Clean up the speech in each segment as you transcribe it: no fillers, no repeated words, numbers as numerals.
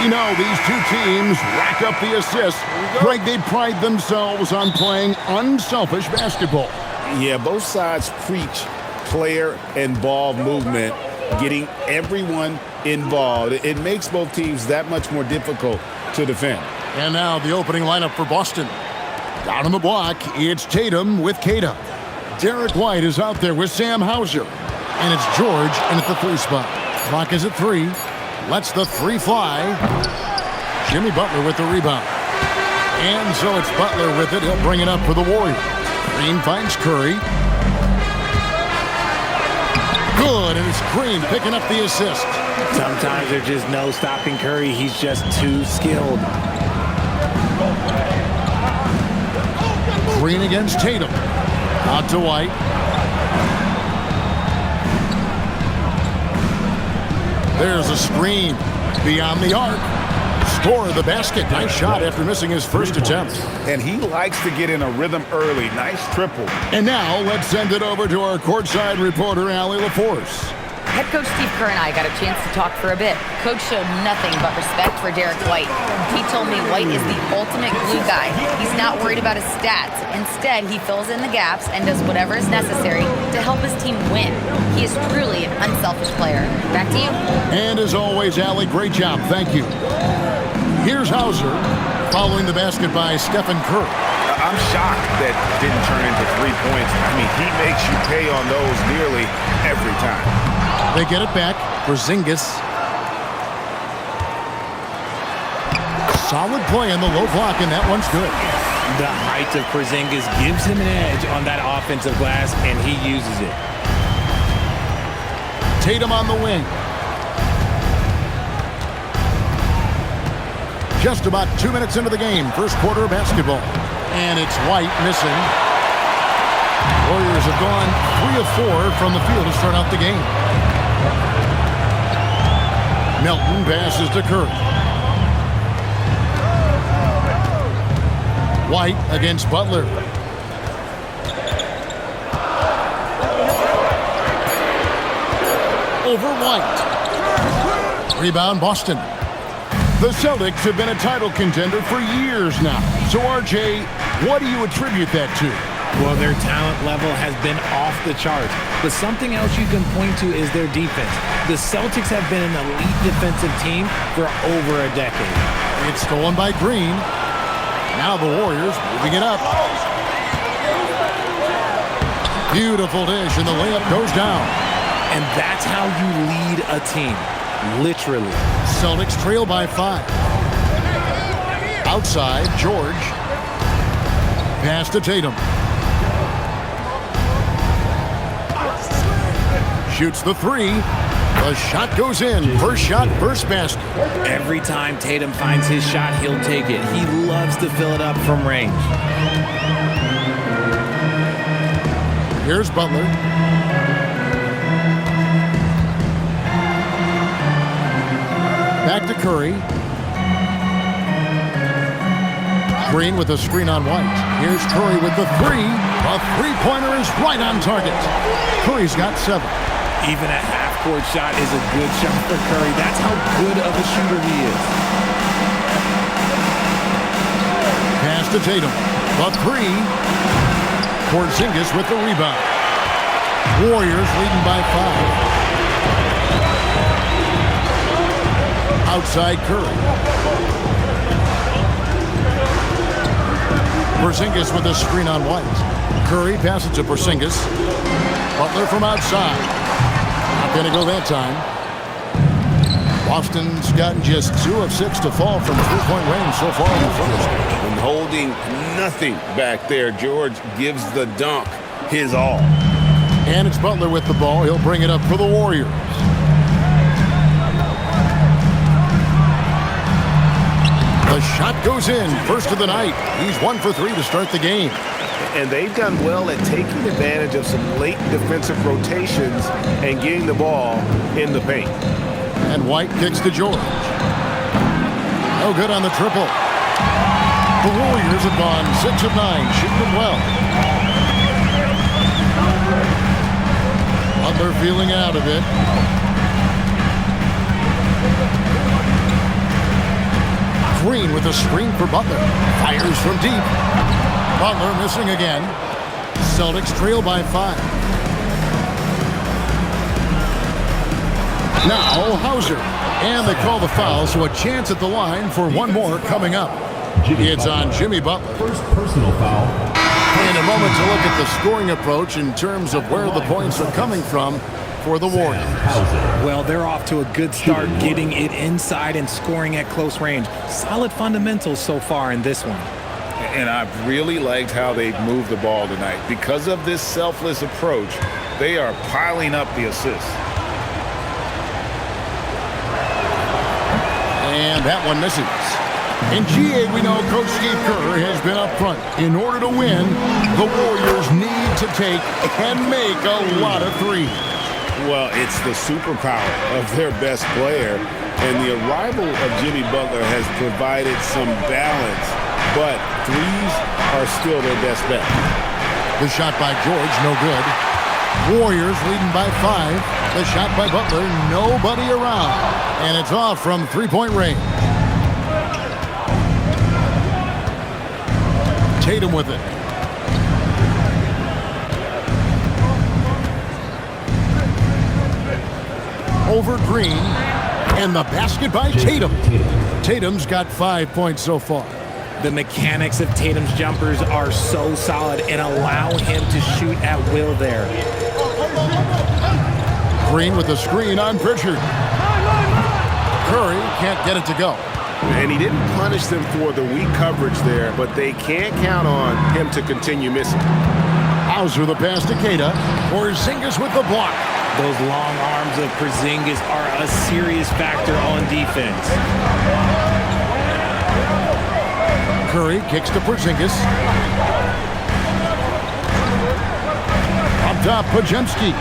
You know, these two teams rack up the assists. Greg, they pride themselves on playing unselfish basketball. Yeah, both sides preach player and ball movement, getting everyone involved. It makes both teams that much more difficult to defend. And now the opening lineup for Boston. Down on the block, it's Tatum with Queta. Derek White is out there with Sam Hauser. And it's George in at the 3 spot. Clock is at 3. Lets the 3 fly. Jimmy Butler with the rebound. And so it's Butler with it. He'll bring it up for the Warriors. Green finds Curry. Good, and it's Green picking up the assist. Sometimes there's just no stopping Curry. He's just too skilled. Green against Tatum. Out to White. There's a screen beyond the arc. Score the basket. Nice shot after missing his first attempt. And he likes to get in a rhythm early. Nice triple. And now let's send it over to our courtside reporter, Allie LaForce. Head coach Steve Kerr and I got a chance to talk for a bit. Coach showed nothing but respect for Derek White. He told me White is the ultimate glue guy. He's not worried about his stats. Instead, he fills in the gaps and does whatever is necessary to help his team win. He is truly an unselfish player. Back to you. And as always, Allie, great job. Thank you. Here's Hauser following the basket by Stephen Curry. I'm shocked that didn't turn into 3 points. I mean, he makes you pay on those nearly every time. They get it back. Porzingis. Solid play in the low block, and that one's good. The height of Porzingis gives him an edge on that offensive glass, and he uses it. Tatum on the wing. Just about 2 minutes into the game. First quarter of basketball. And it's White missing. Warriors have gone 3 of 4 from the field to start out the game. Melton passes to Curry. White against Butler. Over White. Rebound Boston. The Celtics have been a title contender for years now. So, RJ, what do you attribute that to? Well, their talent level has been off the charts. But something else you can point to is their defense. The Celtics have been an elite defensive team for over a decade. It's stolen by Green. Now the Warriors moving it up. Beautiful dish, and the layup goes down. And that's how you lead a team. Literally. Celtics trail by 5. Outside, George. Pass to Tatum. Shoots the 3. The shot goes in. First shot, first basket. Every time Tatum finds his shot, he'll take it. He loves to fill it up from range. Here's Butler. Back to Curry. Green with a screen on White. Here's Curry with the 3. A three-pointer is right on target. Curry's got 7. Even a half-court shot is a good shot for Curry. That's how good of a shooter he is. Pass to Tatum. The 3. Porzingis with the rebound. Warriors leading by 5. Outside Curry. Porzingis with a screen on White. Curry passes to Porzingis. Butler from outside. Not going to go that time. Boston's gotten just 2 of 6 to fall from 3-point range so far in the first. And holding nothing back there, George gives the dunk his all. And it's Butler with the ball. He'll bring it up for the Warriors. The shot goes in. First of the night. He's 1 for 3 to start the game. And they've done well at taking advantage of some late defensive rotations and getting the ball in the paint. And White kicks to George. No good on the triple. The Warriors have gone 6 of 9, shooting them well. Butler feeling out of it. Green with a screen for Butler. Fires from deep. Butler missing again. Celtics trail by 5. Now Hauser. And they call the foul, so a chance at the line for one more coming up. It's on Jimmy Butler. First personal foul. And a moment to look at the scoring approach in terms of where the points are coming from for the Warriors. Well, they're off to a good start getting it inside and scoring at close range. Solid fundamentals so far in this one. And I've really liked how they've moved the ball tonight. Because of this selfless approach, they are piling up the assists. And that one misses. In GA, we know Coach Steve Kerr has been up front. In order to win, the Warriors need to take and make a lot of threes. Well, it's the superpower of their best player, and the arrival of Jimmy Butler has provided some balance, but threes are still their best bet. The shot by George, no good. Warriors leading by 5. The shot by Butler, nobody around. And it's off from three-point range. Tatum with it. Over Green. And the basket by Tatum. Tatum's got 5 points so far. The mechanics of Tatum's jumpers are so solid and allow him to shoot at will there. Green with the screen on Pritchard. Curry can't get it to go. And he didn't punish them for the weak coverage there, but they can't count on him to continue missing. Hauser the pass to Keita. Porzingis with the block. Those long arms of Porzingis are a serious factor on defense. Curry kicks to Porzingis. Up top, Podziemski.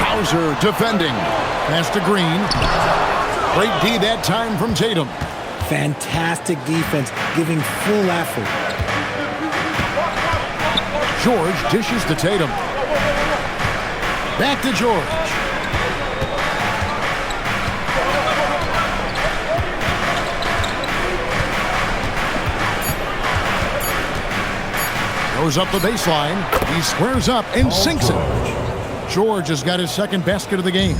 Hauser defending. Pass to Green. Great D that time from Tatum. Fantastic defense, giving full effort. George dishes to Tatum. Back to George. Goes up the baseline. He squares up and sinks it. George has got his second basket of the game.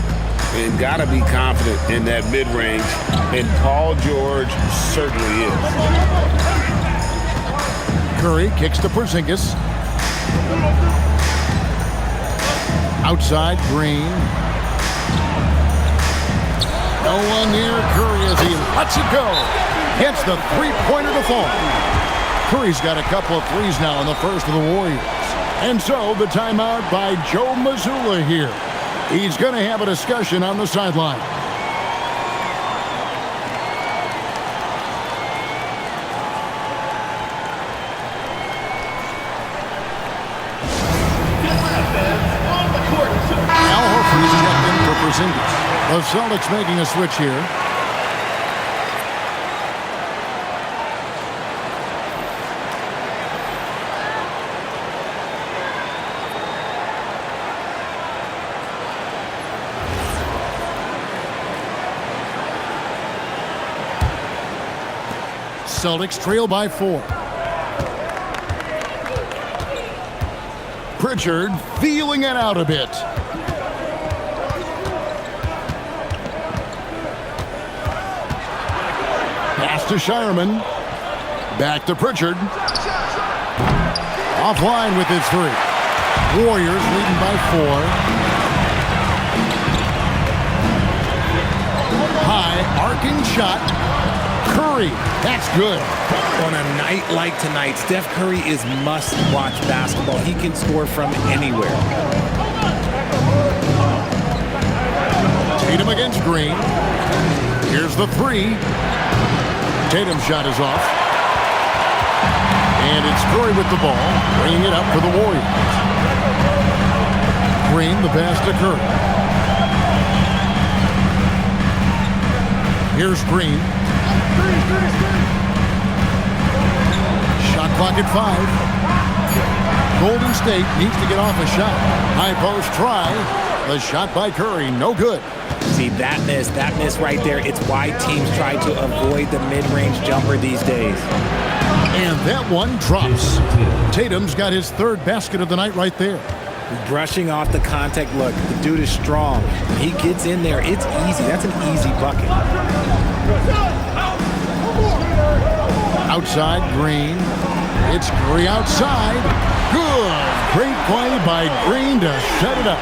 And got to be confident in that mid-range, and Paul George certainly is. Curry kicks to Porzingis. Outside, Green. No one near Curry as he lets it go. Gets the three-pointer to fall. Curry's got a couple of threes now in the first of the Warriors. And so the timeout by Joe Mazzulla here. He's going to have a discussion on the sideline. Al Horford's checked in for Porzingis. The Celtics making a switch here. Celtics trail by 4. Pritchard feeling it out a bit. Pass to Shireman. Back to Pritchard. Offline with his 3. Warriors leading by 4. High arcing shot. Curry, that's good. On a night like tonight, Steph Curry is must-watch basketball. He can score from anywhere. Tatum against Green. Here's the 3. Tatum's shot is off. And it's Curry with the ball, bringing it up for the Warriors. Green, the pass to Curry. Here's Green. Shot clock at 5. Golden State needs to get off a shot. High post try. The shot by Curry, no good. See, that miss right there, it's why teams try to avoid the mid-range jumper these days. And that one drops. Tatum's got his third basket of the night right there. Brushing off the contact. Look, the dude is strong. When he gets in there, it's easy. That's an easy bucket. Outside, Green. It's Curry outside. Good. Great play by Green to set it up.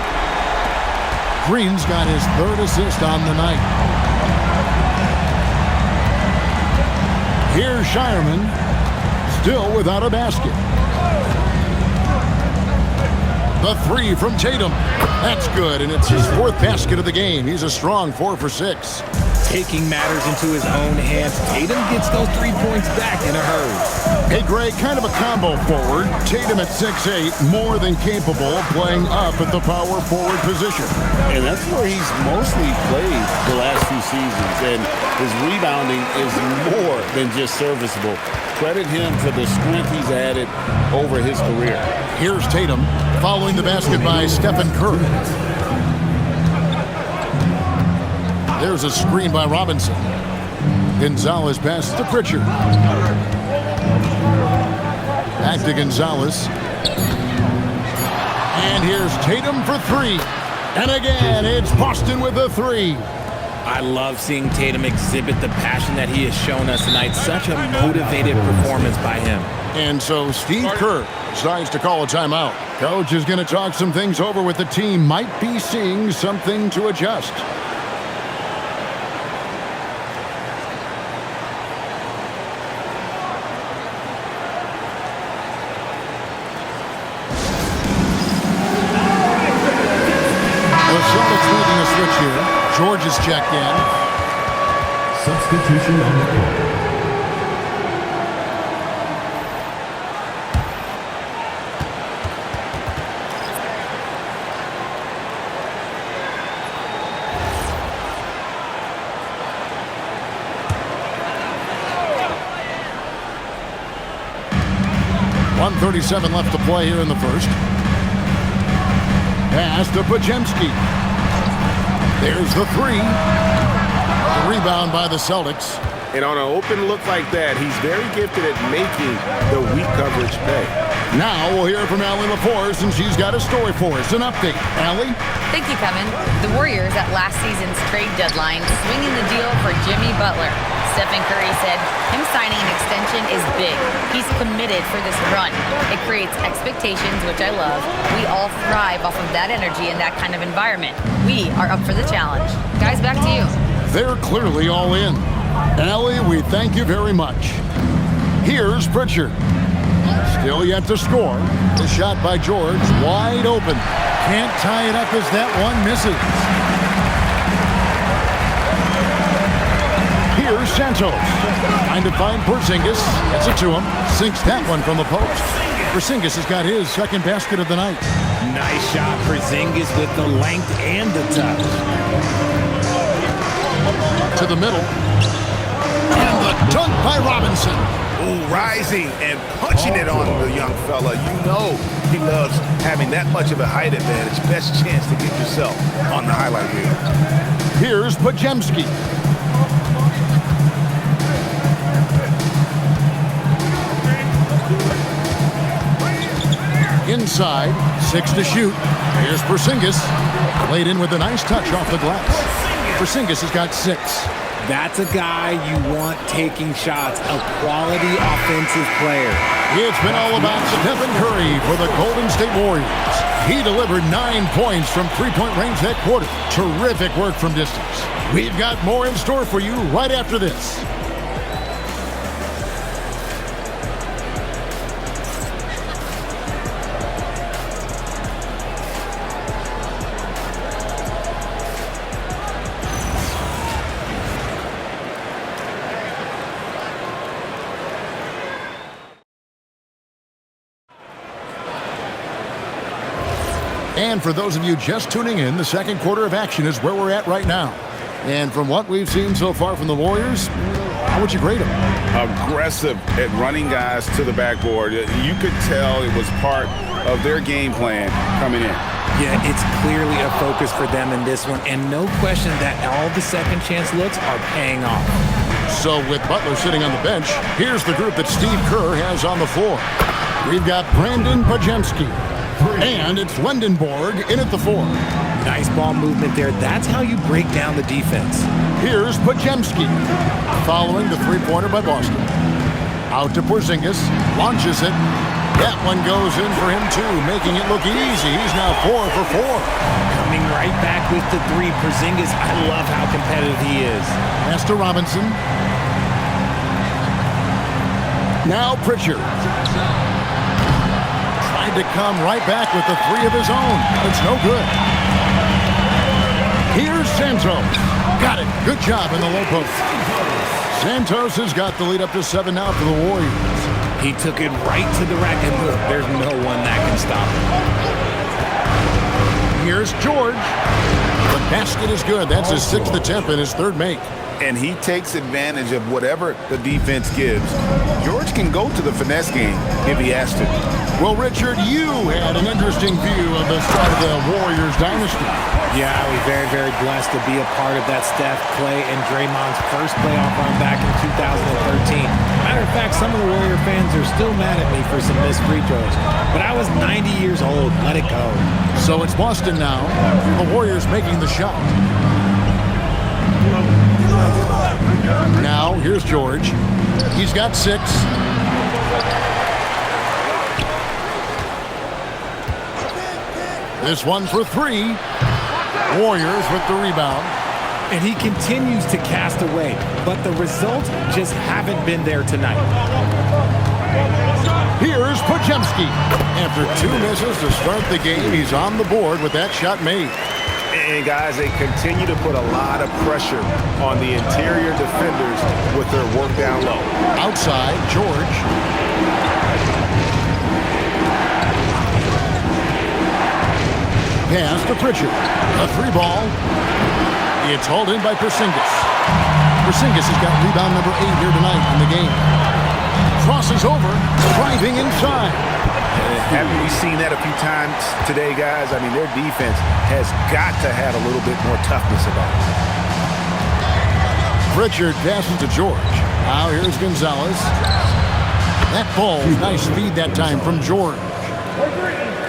Green's got his third assist on the night. Here's Shireman, still without a basket. The three from Tatum. That's good, and it's his fourth basket of the game. He's a strong 4 for 6. Taking matters into his own hands. Tatum gets those 3 points back in a hurry. Hey, Greg, kind of a combo forward. Tatum at 6'8", more than capable of playing up at the power forward position. And that's where he's mostly played the last few seasons. And his rebounding is more than just serviceable. Credit him for the strength he's added over his career. Here's Tatum following the basket by Stephen Curry. There's a screen by Robinson. Gonzalez passes to Pritchard. Back to Gonzalez. And here's Tatum for three. And again, it's Boston with the three. I love seeing Tatum exhibit the passion that he has shown us tonight. Such a motivated performance by him. And so Steve Kerr decides to call a timeout. Coach is going to talk some things over with the team. Might be seeing something to adjust. George is checked in. Substitution on the court. .137 left to play here in the first. Pass to Podziemski. There's the three. The rebound by the Celtics. And on an open look like that, he's very gifted at making the weak coverage pay. Now we'll hear from Allie LaForce, and she's got a story for us. An update. Allie? Thank you, Kevin. The Warriors at last season's trade deadline swinging the deal for Jimmy Butler. Stephen Curry said him signing an extension is big. He's committed for this run. It creates expectations, which I love. We all thrive off of that energy and that kind of environment. We are up for the challenge. Guys, back to you. They're clearly all in. Allie, we thank you very much. Here's Pritchard. Still yet to score. The shot by George, wide open. Can't tie it up as that one misses. Here's Santos. Trying to find Porzingis. Gets it to him. Sinks that one from the post. Porzingis has got his second basket of the night. Nice shot, Porzingis with the length and the touch. To the middle. And the dunk by Robinson. Ooh, rising and punching it on the young fella. You know he loves having that much of a height advantage. Best chance to get yourself on the highlight reel. Here's Podziemski. Inside, 6 to shoot. Here's Porzingis. Laid in with a nice touch off the glass. Porzingis has got 6. That's a guy you want taking shots, a quality offensive player. It's been all about Stephen Curry for the Golden State Warriors. He delivered 9 points from three-point range that quarter. Terrific work from distance. We've got more in store for you right after this. And for those of you just tuning in, the second quarter of action is where we're at right now. And from what we've seen so far from the Warriors, how would you grade them? Aggressive at running guys to the backboard. You could tell it was part of their game plan coming in. Yeah, it's clearly a focus for them in this one, and no question that all the second chance looks are paying off. So with Butler sitting on the bench, here's the group that Steve Kerr has on the floor. We've got Brandon Pajemski, and it's Wendenborg in at the 4. Nice ball movement there. That's how you break down the defense. Here's Pajemski, following the three-pointer by Boston. Out to Porzingis, launches it. That one goes in for him too, making it look easy. He's now 4 for 4. Coming right back with the 3. Porzingis, I love how competitive he is. Pass to Robinson. Now Pritchard. Tried to come right back with the 3 of his own. It's no good. Here's Santos. Got it. Good job in the low post. Santos has got the lead up to 7 now for the Warriors. He took it right to the rack, and look, there's no one that can stop him. Here's George. The basket is good. That's his 6th attempt and his 3rd make. And he takes advantage of whatever the defense gives. George can go to the finesse game if he has to. Well, Richard, you had an interesting view of the start of the Warriors dynasty. Yeah, I was very, very blessed to be a part of that Steph, Clay, and Draymond's first playoff run back in 2013. Matter of fact, some of the Warrior fans are still mad at me for some missed free throws. But I was 90 years old. Let it go. So it's Boston now. The Warriors making the shot. Now, here's George. He's got 6. This one for 3. Warriors with the rebound. And he continues to cast away, but the results just haven't been there tonight. Here's Pajemski. After 2 misses to start the game, he's on the board with that shot made. And guys, they continue to put a lot of pressure on the interior defenders with their work down low. Outside, George. Pass to Pritchard. A 3 ball. It's hauled in by Porzingis. Porzingis has got rebound number 8 here tonight in the game. Crosses over, driving inside. Haven't we seen that a few times today, guys? I mean, their defense has got to have a little bit more toughness about it. Pritchard passes to George. Now here's Gonzalez. That ball, nice feed that time from George.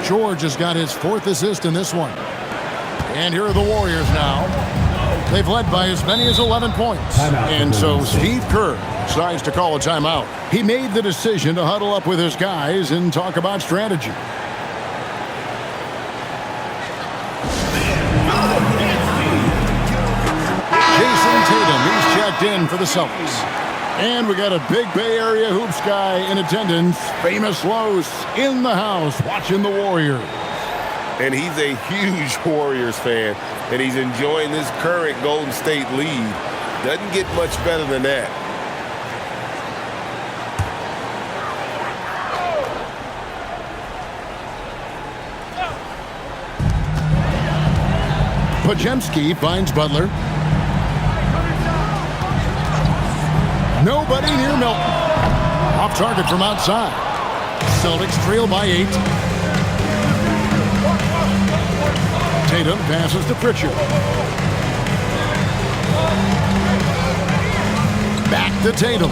George has got his 4th assist in this one. And here are the Warriors now. They've led by as many as 11 points. And so Steve Kerr decides to call a timeout. He made the decision to huddle up with his guys and talk about strategy. Jason Tatum, he's checked in for the Celtics. And we got a big Bay Area hoops guy in attendance. Famous Los in the house watching the Warriors. And he's a huge Warriors fan, and he's enjoying this current Golden State lead. Doesn't get much better than that. Pajemski finds Butler. Nobody near Milton. Off target from outside. Celtics trail by 8. Tatum passes to Pritchard. Back to Tatum.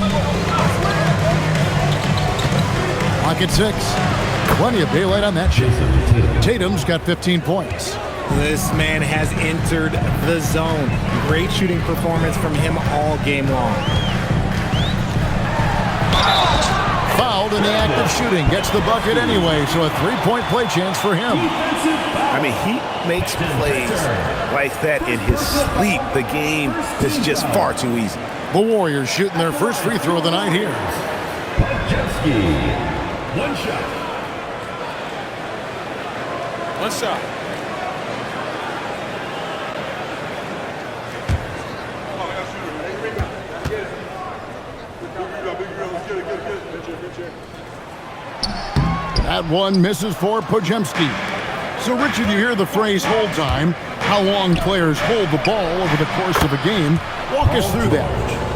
Clock at 6. Plenty of daylight on that shot. Tatum's got 15 points. This man has entered the zone. Great shooting performance from him all game long. Fouled in the act of shooting. Gets the bucket anyway, so a 3-point play chance for him. I mean, he makes plays like that in his sleep. The game is just far too easy. The Warriors shooting their first free throw of the night here. One shot. One shot. That one misses for Pajemski. So, Richard, you hear the phrase hold time, how long players hold the ball over the course of a game. Walk us through that.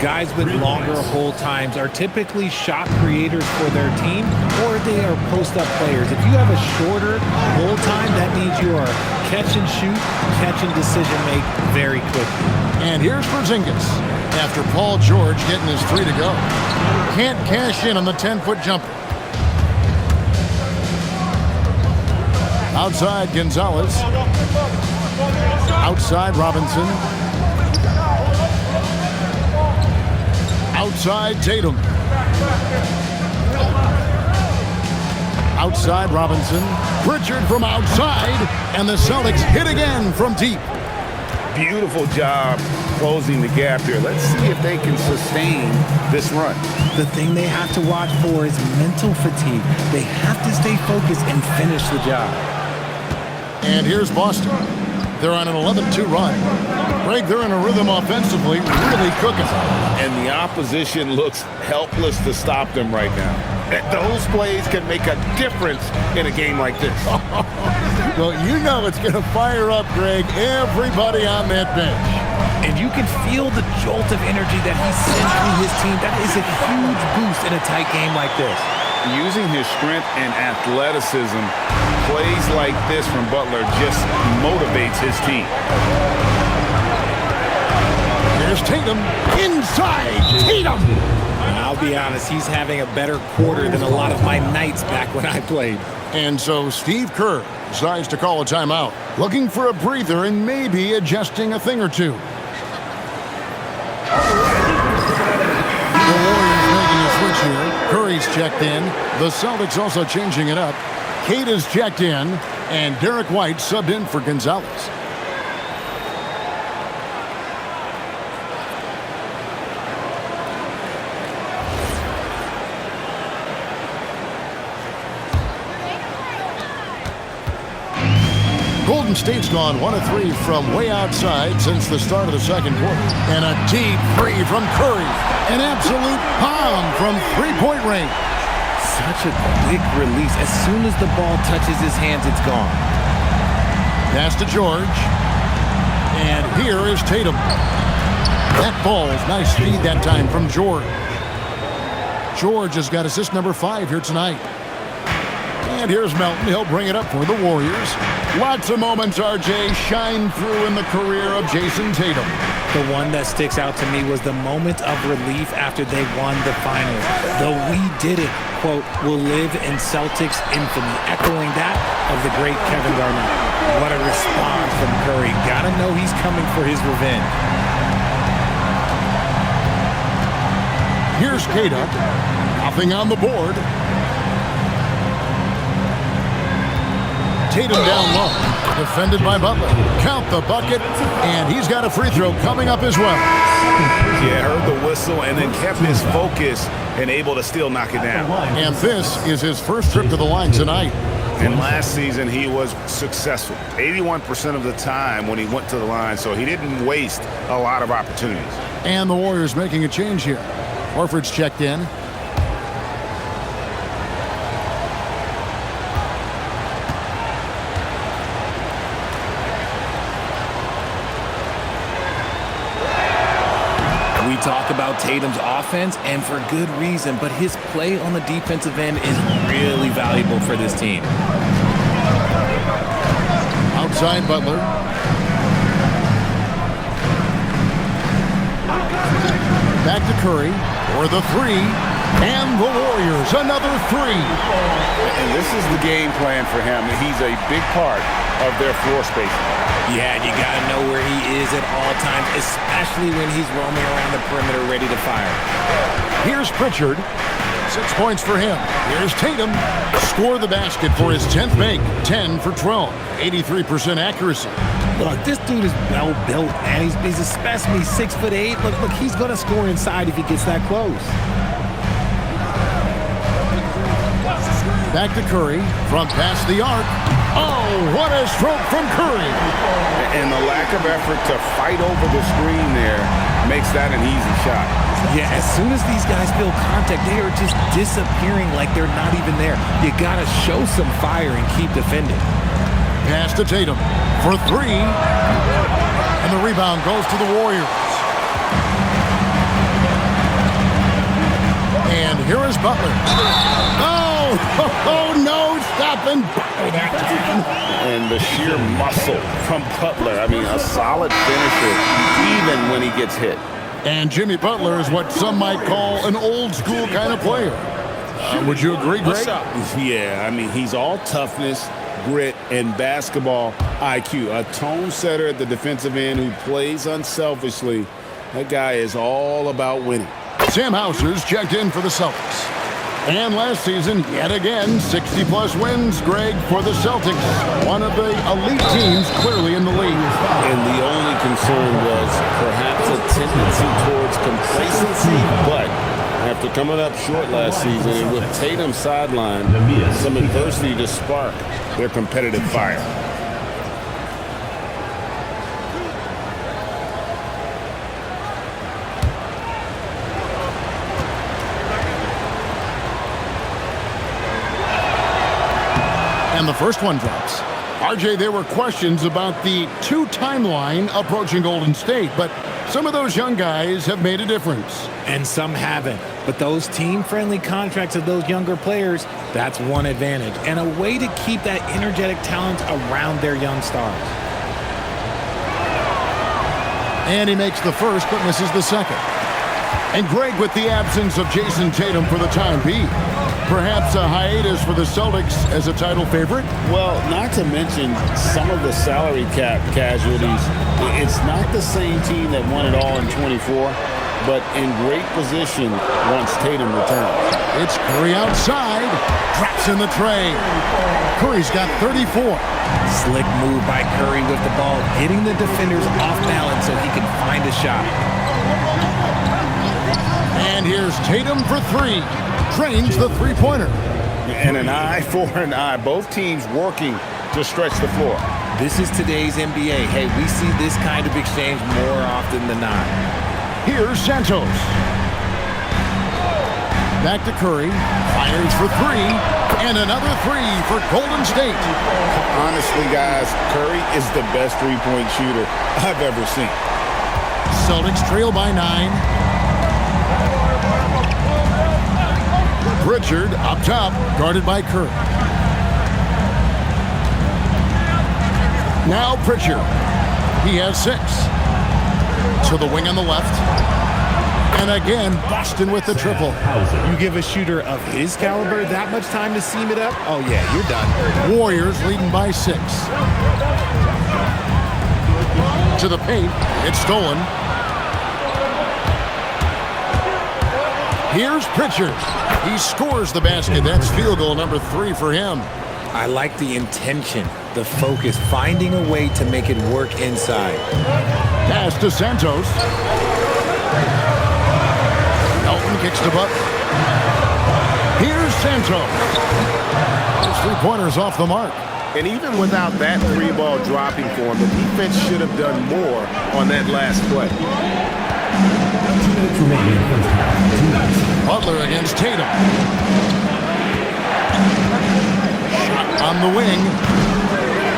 Guys with longer hold times are typically shot creators for their team, or they are post-up players. If you have a shorter hold time, that means you are catch and shoot, catch and decision make very quickly. And here's Porzingis after Paul George getting his 3 to go. Can't cash in on the 10-foot jumper. Outside Gonzalez. Outside Robinson. Outside Tatum. Outside Robinson. Pritchard from outside. And the Celtics hit again from deep. Beautiful job closing the gap here. Let's see if they can sustain this run. The thing they have to watch for is mental fatigue. They have to stay focused and finish the job. And here's Boston. They're on an 11-2 run. Greg, they're in a rhythm offensively, really cooking. And the opposition looks helpless to stop them right now. Those plays can make a difference in a game like this. Well, you know it's going to fire up, Greg, everybody on that bench. And you can feel the jolt of energy that he sends through his team. That is a huge boost in a tight game like this. Using his strength and athleticism, plays like this from Butler just motivates his team. Here's Tatum. Inside Tatum. And I'll be honest, he's having a better quarter than a lot of my nights back when I played. And so Steve Kerr decides to call a timeout, looking for a breather and maybe adjusting a thing or two. The Warriors making a switch here. Curry's checked in. The Celtics also changing it up. Kate is checked in, and Derek White subbed in for Gonzalez. Golden State's gone 1 of 3 from way outside since the start of the second quarter. And a deep three from Curry. An absolute bomb from three-point range. Such a quick release. As soon as the ball touches his hands, it's gone. Pass to George. And here is Tatum. That ball is nice speed that time from George. George has got assist number 5 here tonight. And here's Melton. He'll bring it up for the Warriors. Lots of moments, RJ, shine through in the career of Jason Tatum. The one that sticks out to me was the moment of relief after they won the finals. The "we did it" quote will live in Celtics infamy, echoing that of the great Kevin Garnett. What a response from Curry. Gotta know he's coming for his revenge. Here's Kata. Nothing on the board. Tatum down low. Defended by Butler. Count the bucket. And he's got a free throw coming up as well. Yeah, heard the whistle and then kept his focus and able to still knock it down. And this is his first trip to the line tonight. And last season, he was successful 81% of the time when he went to the line, so he didn't waste a lot of opportunities. And the Warriors making a change here. Horford's checked in. We talk about Tatum's offense, and for good reason, but his play on the defensive end is really valuable for this team. Outside Butler. Back to Curry for the 3. And the Warriors, another 3. And this is the game plan for him. He's a big part of their floor spacing. Yeah, you got to know where he is at all times, especially when he's roaming around the perimeter ready to fire. Here's Pritchard. 6 points for him. Here's Tatum. Score the basket for his 10th make. 10 for 12. 83% accuracy. Look, this dude is well built, man. He's a specimen. He's 6'8". Look, he's going to score inside if he gets that close. Back to Curry from past the arc. Oh, what a stroke from Curry. And the lack of effort to fight over the screen there makes that an easy shot. Yeah, as soon as these guys feel contact, they are just disappearing like they're not even there. You got to show some fire and keep defending. Pass to Tatum for 3. And the rebound goes to the Warriors. Here's Butler. Oh, no, stopping Butler that time. And the sheer muscle from Butler. I mean, a solid finisher even when he gets hit. And Jimmy Butler is what some might call an old-school kind of player. Would you agree, Greg? Yeah, I mean, he's all toughness, grit, and basketball IQ. A tone setter at the defensive end who plays unselfishly. That guy is all about winning. Sam Hauser's checked in for the Celtics. And last season, yet again, 60-plus wins, Greg, for the Celtics. One of the elite teams clearly in the league. And the only concern was perhaps a tendency towards complacency, but after coming up short last season and with Tatum sidelined, some adversity to spark their competitive fire. And the first one drops. RJ, there were questions about the two timeline approaching Golden State, but some of those young guys have made a difference. And some haven't. But those team-friendly contracts of those younger players, that's one advantage. And a way to keep that energetic talent around their young stars. And he makes the first, but misses the second. And Greg, with the absence of Jason Tatum for the time being, perhaps a hiatus for the Celtics as a title favorite? Well, not to mention some of the salary cap casualties. It's not the same team that won it all in 24, but in great position once Tatum returns. It's Curry outside, drops in the tray. Curry's got 34. Slick move by Curry with the ball, getting the defenders off balance so he can find a shot. And here's Tatum for three. Trains the three-pointer. And an eye for an eye. Both teams working to stretch the floor. This is today's NBA. Hey, we see this kind of exchange more often than not. Here's Santos. Back to Curry. Fires for three. And another three for Golden State. Honestly, guys, Curry is the best three-point shooter I've ever seen. Celtics trail by 9. Pritchard up top, guarded by Curry. Now Pritchard. He has 6. To the wing on the left. And again, Boston with the triple. You give a shooter of his caliber that much time to seam it up? Oh, yeah, you're done. Warriors leading by 6. To the paint. It's stolen. Here's Pritchard. He scores the basket. That's field goal number 3 for him. I like the intention, the focus, finding a way to make it work inside. Pass to Santos. Elton kicks to Butler. Here's Santos. His three-pointer's off the mark. And even without that three-ball dropping for him, the defense should have done more on that last play. Butler against Tatum. Shot on the wing.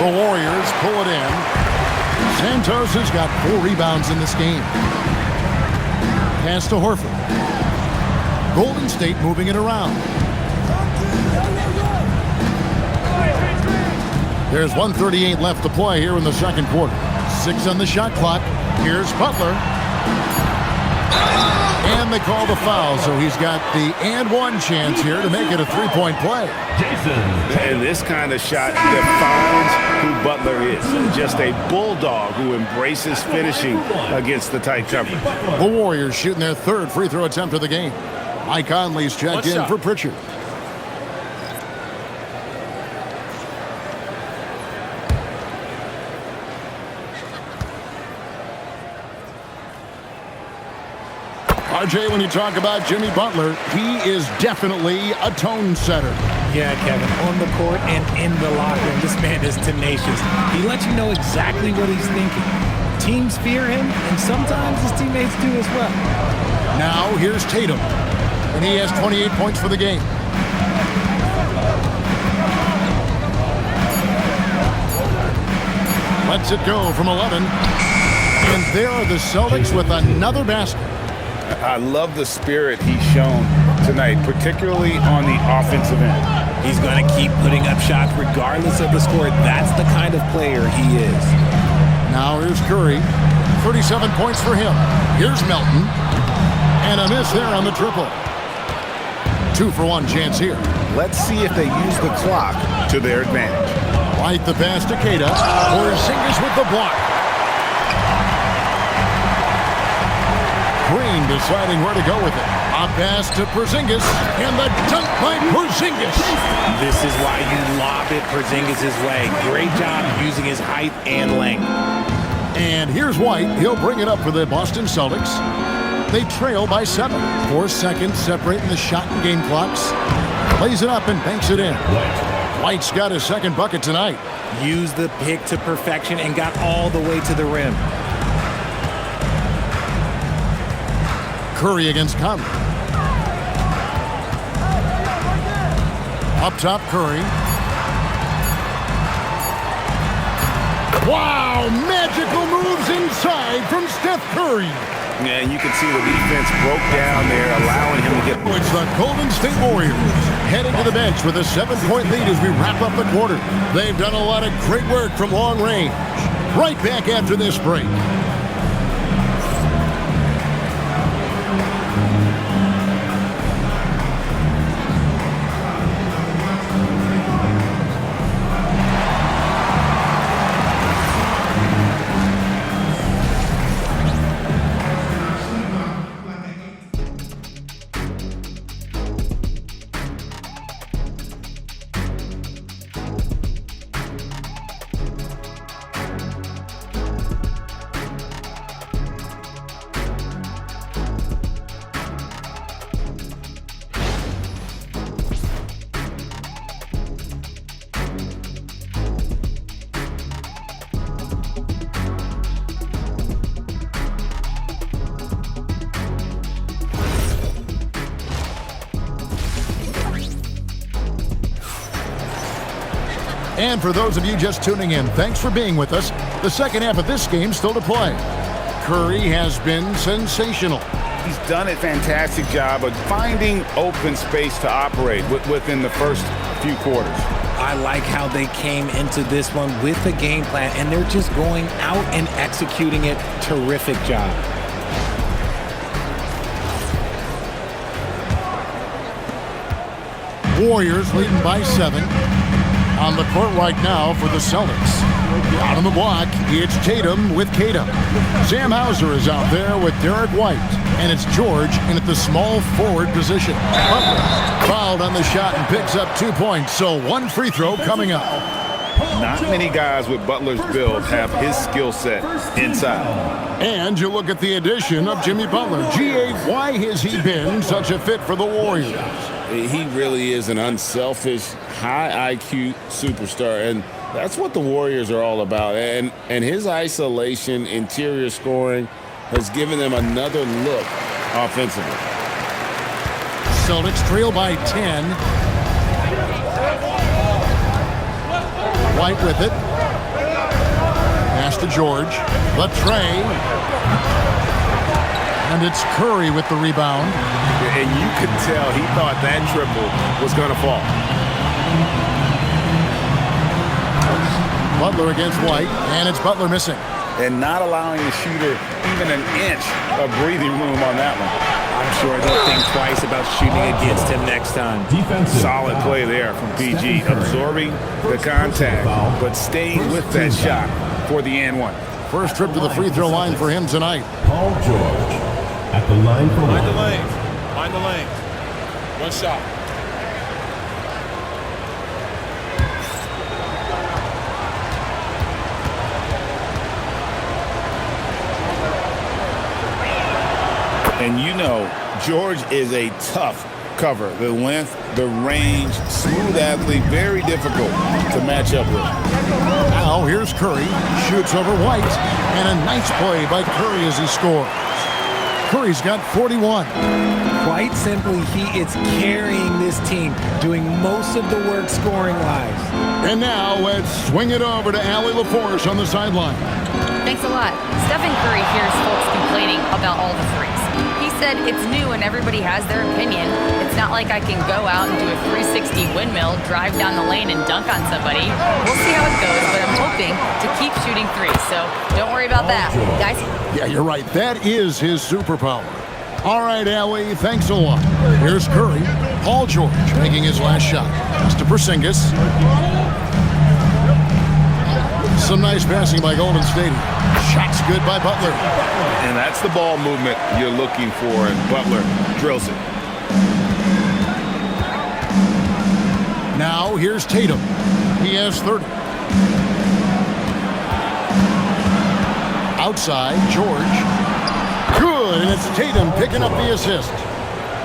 The Warriors pull it in. Santos has got 4 rebounds in this game. Pass to Horford. Golden State moving it around. There's 1:38 left to play here in the second quarter. 6 on the shot clock. Here's Butler. And they call the foul, so he's got the and one chance here to make it a three-point play. And this kind of shot defines who Butler is. Just a bulldog who embraces finishing against the tight coverage. The Warriors shooting their 3rd free throw attempt of the game. Mike Conley's checked in for Pritchard. RJ, when you talk about Jimmy Butler, he is definitely a tone setter. Yeah, Kevin, on the court and in the locker room, this man is tenacious. He lets you know exactly what he's thinking. Teams fear him, and sometimes his teammates do as well. Now, here's Tatum, and he has 28 points for the game. Lets it go from 11. And there are the Celtics with another basket. I love the spirit he's shown tonight, particularly on the offensive end. He's going to keep putting up shots regardless of the score. That's the kind of player he is. Now here's Curry. 37 points for him. Here's Melton. And a miss there on the triple. 2-for-1 chance here. Let's see if they use the clock to their advantage. Right the pass to Keita. Porzingis with the block. Green deciding where to go with it. A pass to Porzingis. And the dunk by Porzingis. This is why you lob it Porzingis' way. Great job using his height and length. And here's White. He'll bring it up for the Boston Celtics. They trail by 7. 4 seconds separating the shot and game clocks. Plays it up and banks it in. White's got his second bucket tonight. Used the pick to perfection and got all the way to the rim. Curry against Conley. Up top, Curry. Wow, magical moves inside from Steph Curry. Yeah, and you can see the defense broke down there, allowing him to get... It's the Golden State Warriors heading to the bench with a 7-point lead as we wrap up the quarter. They've done a lot of great work from long range. Right back after this break. And for those of you just tuning in, thanks for being with us. The second half of this game still to play. Curry has been sensational. He's done a fantastic job of finding open space to operate within the first few quarters. I like how they came into this one with a game plan, and they're just going out and executing it. Terrific job. Warriors leading by 7. On the court right now for the Celtics. Out on the block, it's Tatum with Keita. Sam Hauser is out there with Derek White. And it's George in at the small forward position. Butler fouled on the shot and picks up 2 points. So 1 free throw coming up. Not many guys with Butler's build have his skill set inside. And you look at the addition of Jimmy Butler. G.A., why has he been such a fit for the Warriors? He really is an unselfish, high IQ superstar, and that's what the Warriors are all about. And his isolation, interior scoring has given them another look offensively. Celtics trail by 10. White with it. Pass to George. The tray. And it's Curry with the rebound. And you could tell he thought that triple was going to fall. Butler against White, and it's Butler missing. And not allowing the shooter even an inch of breathing room on that one. I'm sure they'll think twice about shooting against him next time. Solid play there from PG, absorbing the contact, but staying with that shot for the and one. First trip to the free throw line for him tonight. Paul George at the line for Find the lane. Find the lane. One shot. And you know, George is a tough cover. The length, the range, smooth athlete, very difficult to match up with. Now here's Curry, shoots over White, and a nice play by Curry as he scores. Curry's got 41. Quite simply, he is carrying this team, doing most of the work scoring-wise. And now let's swing it over to Allie LaForce on the sideline. Thanks a lot. Stephen Curry hears folks complaining about all the threes. He said it's new and everybody has their opinion. It's not like I can go out and do a 360 windmill, drive down the lane, and dunk on somebody. We'll see how it goes, but I'm hoping to keep shooting threes, so don't worry about that, guys. Yeah, you're right. That is his superpower. All right, Allie, thanks a lot. Here's Curry. Paul George making his last shot. Just to Porzingis. Some nice passing by Golden State. Shots good by Butler. And that's the ball movement you're looking for, and Butler drills it. Now here's Tatum. He has 30. Outside, George. Good, and it's Tatum picking up the assist.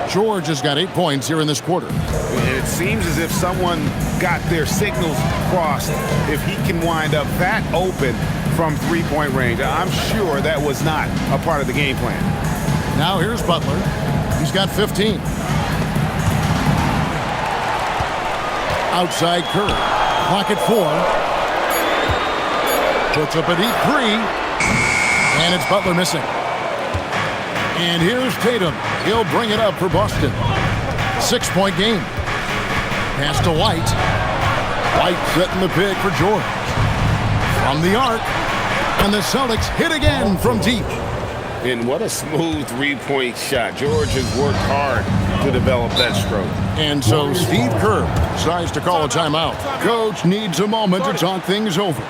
George has got 8 points here in this quarter. And it seems as if someone got their signals crossed. If he can wind up that open from three-point range, I'm sure that was not a part of the game plan. Now here's Butler. He's got 15. Outside Curry. Clock at 4. Puts up a deep three. And it's Butler missing. And here's Tatum. He'll bring it up for Boston. 6-point game. Pass to White. White setting the pick for George. From the arc. And the Celtics hit again from deep. And what a smooth three-point shot. George has worked hard to develop that stroke. And so Steve Kerr decides to call a timeout. Coach needs a moment to talk things over.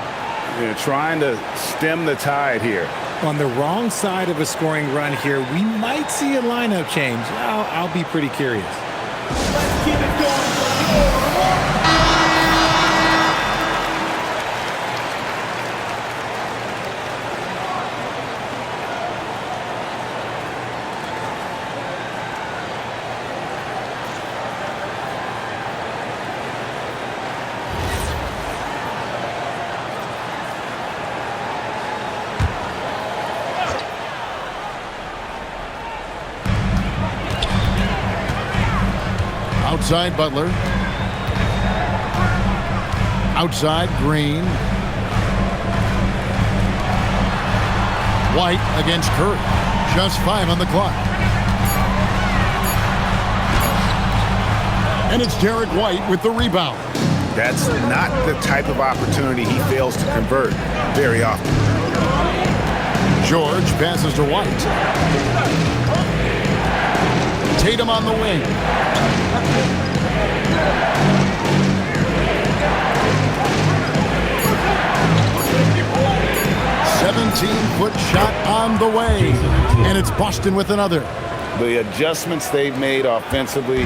They're trying to stem the tide here. On the wrong side of a scoring run here, we might see a lineup change. I'll be pretty curious. Let's keep it going. Outside Butler. Outside Green. White against Curry. Just 5 on the clock. And it's Derek White with the rebound. That's not the type of opportunity he fails to convert very often. George passes to White. Tatum on the wing. 17-foot shot on the way. And it's Boston with another. The adjustments they've made offensively,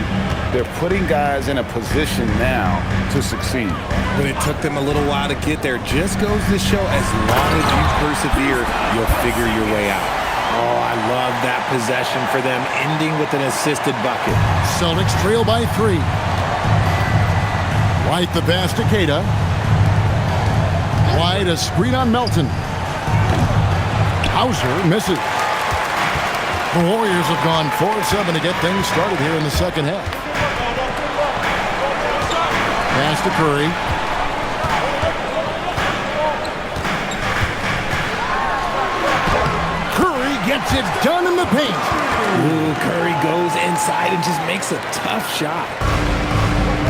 they're putting guys in a position now to succeed. But it took them a little while to get there. Just goes to show, as long as you persevere, you'll figure your way out. Oh, I love that possession for them, ending with an assisted bucket. Celtics trail by 3. White the pass to Keita. White a screen on Melton. Hauser misses. The Warriors have gone 4-7 to get things started here in the second half. Pass to Curry. Curry gets it done in the paint. Ooh, Curry goes inside and just makes a tough shot.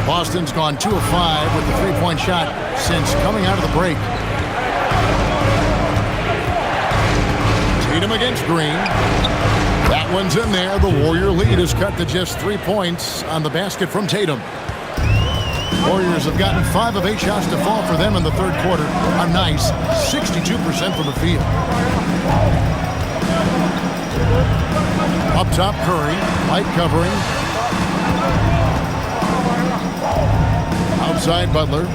Boston's gone 2 of 5 with the three-point shot since coming out of the break. Tatum against Green. That one's in there. The Warrior lead is cut to just 3 points on the basket from Tatum. Warriors have gotten 5 of 8 shots to fall for them in the third quarter. A nice 62% from the field. Up top, Curry. Light covering. Outside, Butler.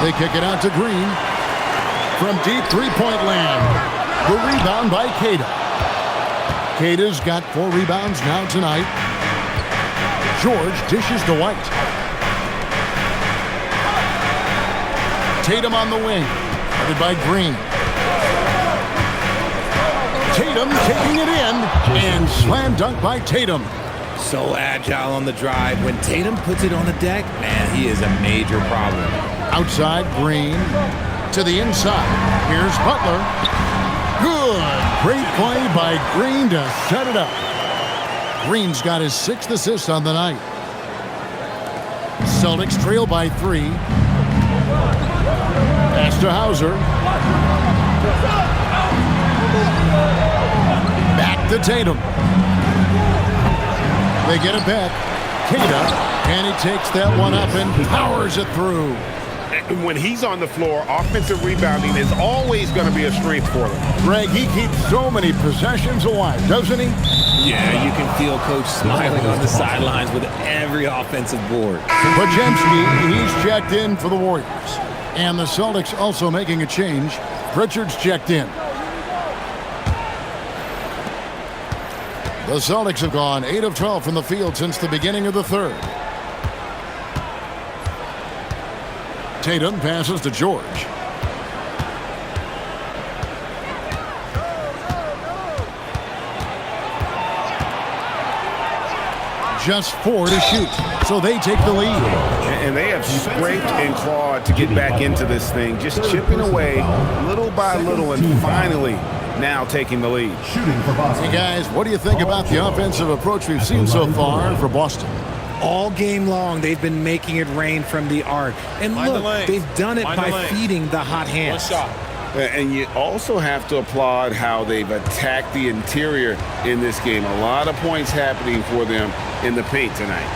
They kick it out to Green. From deep three-point land. The rebound by Keita. Keita's got 4 rebounds now tonight. George dishes to White. Tatum on the wing. Headed by Green. Tatum taking it in. And slam dunk by Tatum. So agile on the drive. When Tatum puts it on the deck, man, he is a major problem. Outside, Green. To the inside. Here's Butler. Good. Great play by Green to set it up. Green's got his 6th assist on the night. Celtics trail by 3. Pass to Hauser. Back to Tatum. They get it back. Keita, and he takes that one up and powers it through. When he's on the floor, offensive rebounding is always going to be a strength for them. Greg, he keeps so many possessions alive, doesn't he? Yeah, you can feel Coach smiling on the sidelines with every offensive board. Pajemski, he's checked in for the Warriors. And the Celtics also making a change. Pritchard's checked in. The Celtics have gone 8 of 12 from the field since the beginning of the third. Tatum passes to George. Just 4 to shoot, so they take the lead. And they have scraped and clawed to get back into this thing, just chipping away little by little and finally now taking the lead. Hey guys, what do you think about the offensive approach we've seen so far for Boston? All game long, they've been making it rain from the arc. And look, they've done it by feeding the hot hands. One shot. And you also have to applaud how they've attacked the interior in this game. A lot of points happening for them in the paint tonight.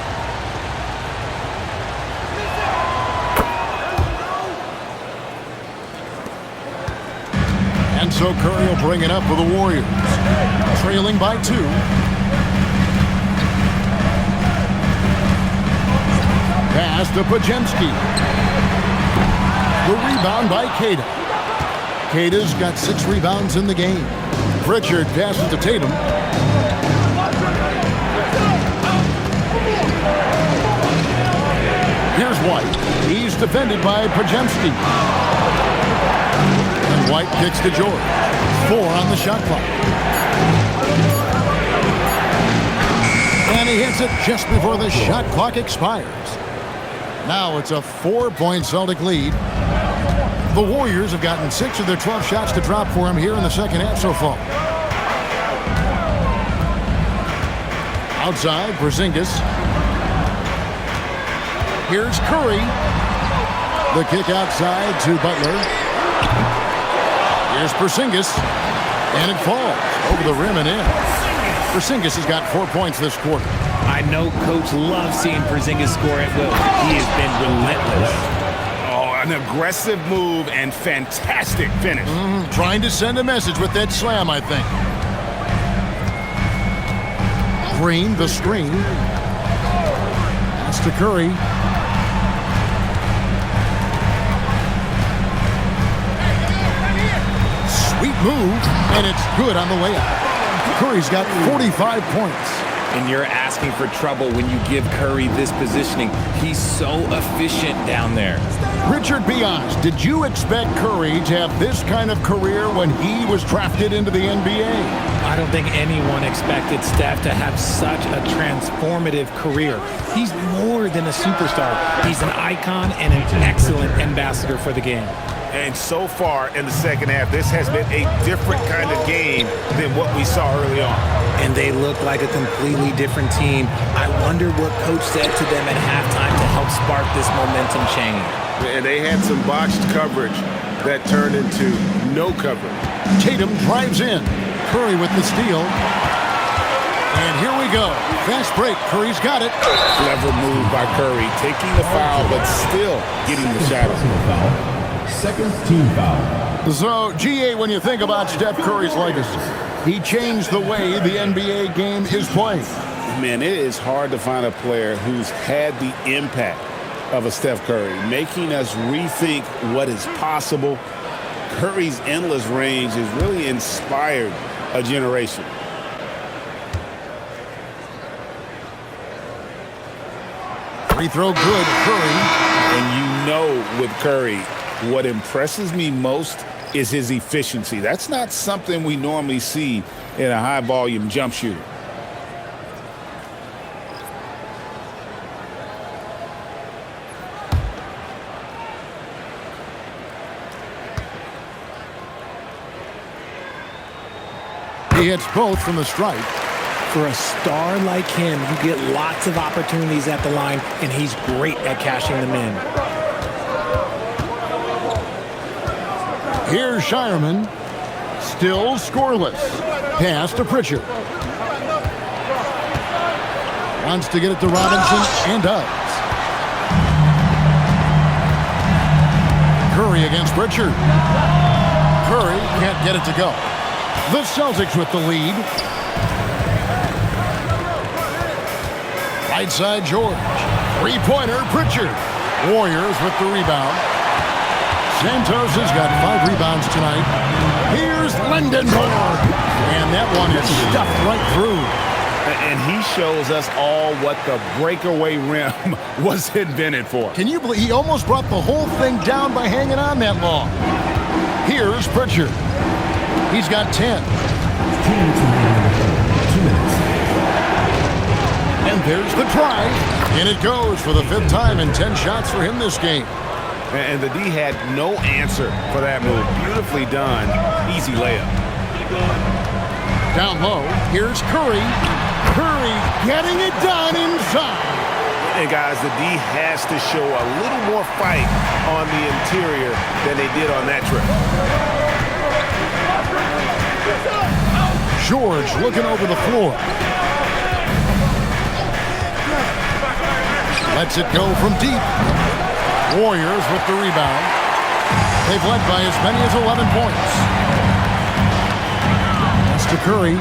And so Curry will bring it up for the Warriors. Trailing by 2. Pass to Pajemski. The rebound by Keita. Keita's got 6 rebounds in the game. Pritchard passes to Tatum. Here's White. He's defended by Pajemski. And White kicks to George. 4 on the shot clock. And he hits it just before the shot clock expires. Now it's a 4-point Celtic lead. The Warriors have gotten 6 of their 12 shots to drop for him here in the second half so far. Outside, Porzingis. Here's Curry. The kick outside to Butler. Here's Porzingis. And it falls over the rim and in. Porzingis has got 4 points this quarter. I know Coach loves seeing Porzingis score at will. He has been relentless. Oh, an aggressive move and fantastic finish. Trying to send a message with that slam, I think. Green, the screen. That's to Curry. Sweet move, and it's good on the layup. Curry's got 45 points. And you're asking for trouble when you give Curry this positioning. He's so efficient down there. Richard, be honest, did you expect Curry to have this kind of career when he was drafted into the NBA? I don't think anyone expected Steph to have such a transformative career. He's more than a superstar. He's an icon and an excellent ambassador for the game. And so far in the second half, this has been a different kind of game than what we saw early on. And they look like a completely different team. I wonder what Coach said to them at halftime to help spark this momentum change. And they had some botched coverage that turned into no coverage. Tatum drives in. Curry with the steal. And here we go. Fast break. Curry's got it. Clever move by Curry, taking the foul, but still getting the shot. Second team foul. So, GA, when you think about Steph Curry's legacy, he changed the way the NBA game is played. Man, it is hard to find a player who's had the impact of a Steph Curry, making us rethink what is possible. Curry's endless range has really inspired a generation. Free throw good, Curry. And you know with Curry, what impresses me most is his efficiency. That's not something we normally see in a high-volume jump shooter. He hits both from the stripe. For a star like him, you get lots of opportunities at the line, and he's great at cashing them in. Here's Shireman. Still scoreless. Pass to Pritchard. Wants to get it to Robinson, and does. Curry against Pritchard. Curry can't get it to go. The Celtics with the lead. Right side, George. Three-pointer, Pritchard. Warriors with the rebound. Santos has got 5 rebounds tonight. Here's Lindenberg. And that one is stuffed right through. And he shows us all what the breakaway rim was invented for. Can you believe he almost brought the whole thing down by hanging on that long? Here's Pritchard. He's got 10. 2 minutes. And there's the drive. And it goes for the 5th time in 10 shots for him this game. And the D had no answer for that move. Beautifully done. Easy layup. Down low, here's Curry. Curry getting it done inside. And guys, the D has to show a little more fight on the interior than they did on that trip. George looking over the floor. Lets it go from deep. Warriors with the rebound. They've led by as many as 11 points. That's to Curry.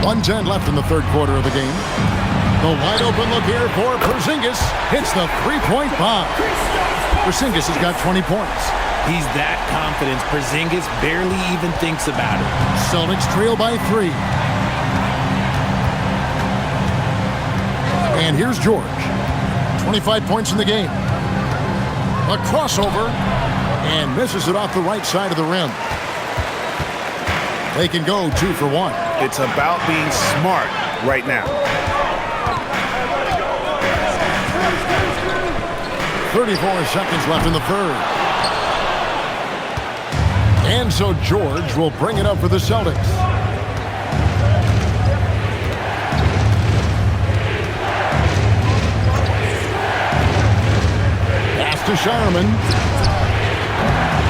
1:10 left in the 3rd quarter of the game. The wide open look here for Porzingis. Hits the 3-point bomb. Porzingis has got 20 points. He's that confident. Porzingis barely even thinks about it. Celtics trail by 3. And here's George. 25 points in the game. A crossover. And misses it off the right side of the rim. They can go 2 for 1. It's about being smart right now. 34 seconds left in the 3rd. And so George will bring it up for the Celtics. Pass to Shireman.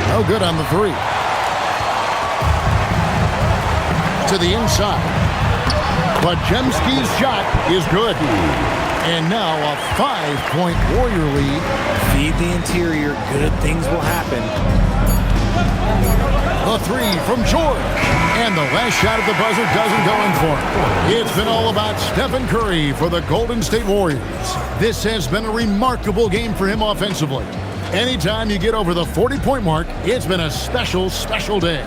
No good on the 3. To the inside. Podziemski's shot is good. And now a 5-point Warrior lead. Feed the interior. Good things will happen. The 3 from George. And the last shot at the buzzer doesn't go in for him. It's been all about Stephen Curry for the Golden State Warriors. This has been a remarkable game for him offensively. Anytime you get over the 40-point mark, it's been a special, special day.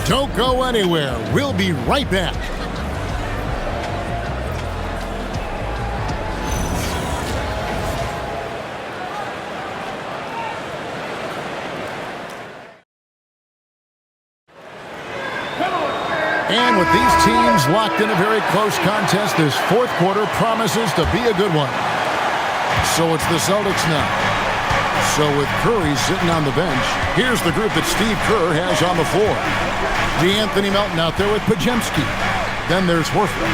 Don't go anywhere. We'll be right back. And with these teams locked in a very close contest, this 4th quarter promises to be a good one. So it's the Celtics now. So with Curry sitting on the bench, here's the group that Steve Kerr has on the floor. DeAnthony Melton out there with Podziemski. Then there's Horford.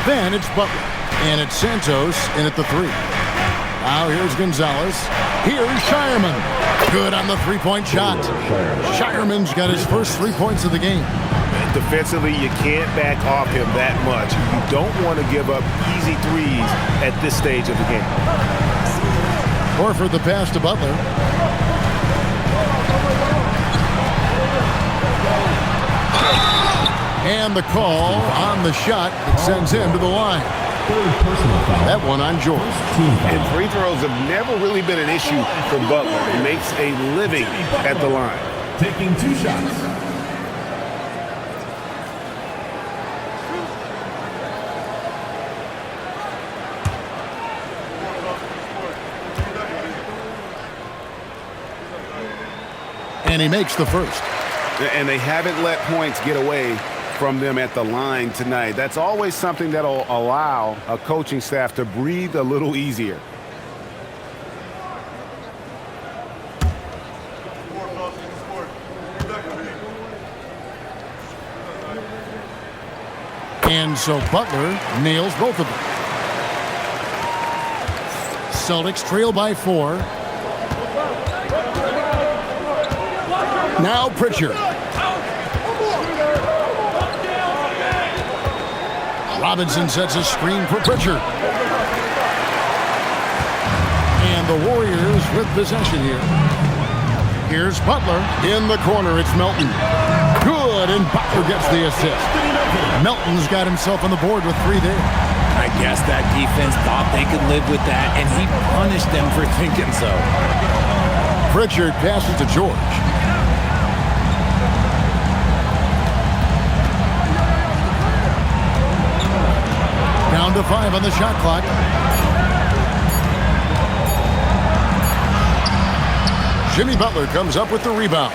Then it's Butler. And it's Santos in at the 3. Now here's Gonzalez. Here's Shireman. Good on the 3-point shot. Shireman's got his first 3 points of the game. Defensively, you can't back off him that much. You don't want to give up easy threes at this stage of the game. Horford the pass to Butler. And the call on the shot that sends him to the line. That one on George. And free throws have never really been an issue for Butler. He makes a living at the line. Taking 2 shots. And he makes the first. And they haven't let points get away from them at the line tonight. That's always something that'll allow a coaching staff to breathe a little easier. And so Butler nails both of them. Celtics trail by 4. Now Pritchard. Robinson sets a screen for Pritchard. And the Warriors with possession here. Here's Butler. In the corner, it's Melton. Good, and Butler gets the assist. Melton's got himself on the board with 3 there. I guess that defense thought they could live with that, and he punished them for thinking so. Pritchard passes to George. Down to 5 on the shot clock. Jimmy Butler comes up with the rebound.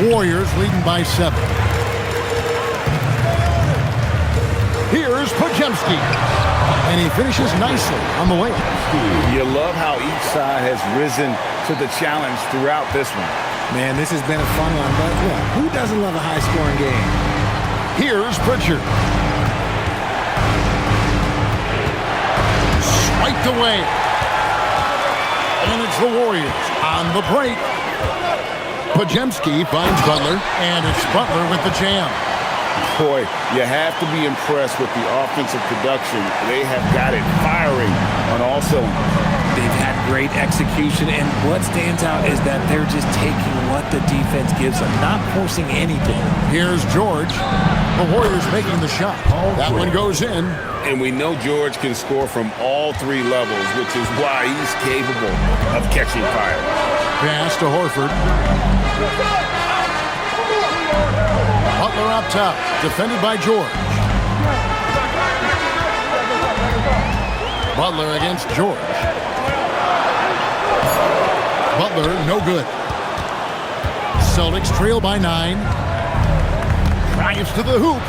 Warriors leading by 7. Here's Podziemski. And he finishes nicely on the way. You love how each side has risen to the challenge throughout this one. Man, this has been a fun one, but look, who doesn't love a high-scoring game? Here's Pritchard. Swiped away. And it's the Warriors on the break. Podziemski finds Butler, and it's Butler with the jam. Boy, you have to be impressed with the offensive production. They have got it firing on all cylinders. They've had great execution, and what stands out is that they're just taking what the defense gives them, not forcing anything. Here's George. The Warriors making the shot. That one goes in. And we know George can score from all 3 levels, which is why he's capable of catching fire. Pass to Horford. Butler up top, defended by George. Butler against George. Butler, no good. Celtics trail by 9. Drives to the hoop.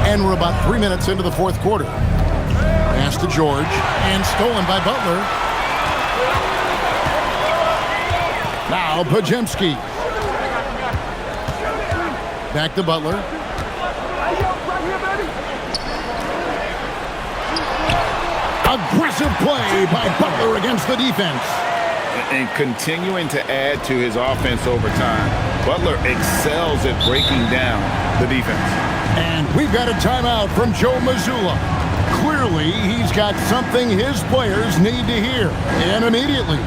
And we're about 3 minutes into the 4th quarter. Pass to George, and stolen by Butler. Now Podziemski. Back to Butler. Aggressive play by Butler against the defense. And continuing to add to his offense over time. Butler excels at breaking down the defense. And we've got a timeout from Joe Mazzulla. Clearly, he's got something his players need to hear, and immediately.